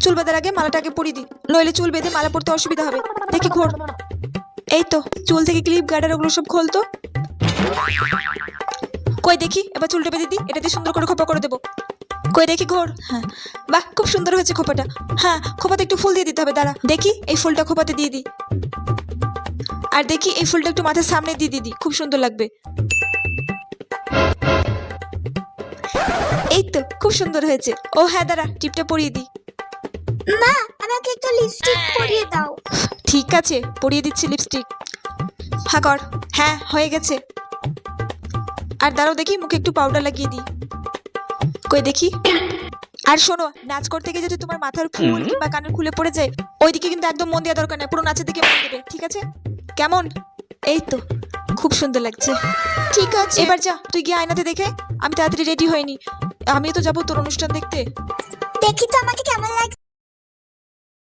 চুল বাঁধার আগে মালাটাকে পরিয়ে দিই, নইলে চুল বেঁধে মালা পরতে অসুবিধা হবে। দেখি ঘোর। এই তো, চুল থেকে ক্লিপ গার্ডার ওগুলো সব খোলতো। কই দেখি, এবার চুলটা বেঁধে দিই, এটা দিয়ে সুন্দর করে খোপা করে দেবো। কই দেখি ঘোর। হ্যাঁ, বাহ, খুব সুন্দর হয়েছে খোপাটা। হ্যাঁ, খোপাতে একটু ফুল দিয়ে দিতে হবে, দাঁড়া দেখি এই ফুলটা খোপাতে দিয়ে দিই। আর দেখি এই ফুলটা একটু মাথার সামনে দিয়ে দিই, খুব সুন্দর লাগবে। এই তো, খুব সুন্দর হয়েছে। ও হ্যাঁ, দাঁড়া টিপটা পরিয়ে দিই। মা, আমাকে একটু লিপস্টিক পরিয়ে দাও। ঠিক আছে, পরিয়ে দিচ্ছি লিপস্টিক। হ্যাঁ কর। হ্যাঁ, হয়ে গেছে। আর দাঁড়াও দেখি, মুখে একটু পাউডার লাগিয়ে দিই। কই দেখি। আর শোনো, নাচ করতে গিয়ে যদি তোমার মাথার ফুল কিংবা কানের খুলে পড়ে যায়, ওইদিকে কিন্তু একদম মন দেওয়া দরকার নেই, পুরো নাচের দিকে মন দেবে, ঠিক আছে? কেমন? এই তো, খুব সুন্দর লাগছে। ঠিক আছে, এবার যা, তুই গিয়ে আয়নাতে দেখে। আমি তাড়াতাড়ি রেডি হইনি, আমিও তো যাবো তোর অনুষ্ঠান দেখতে। দেখি তো আমাকে কেমন লাগে।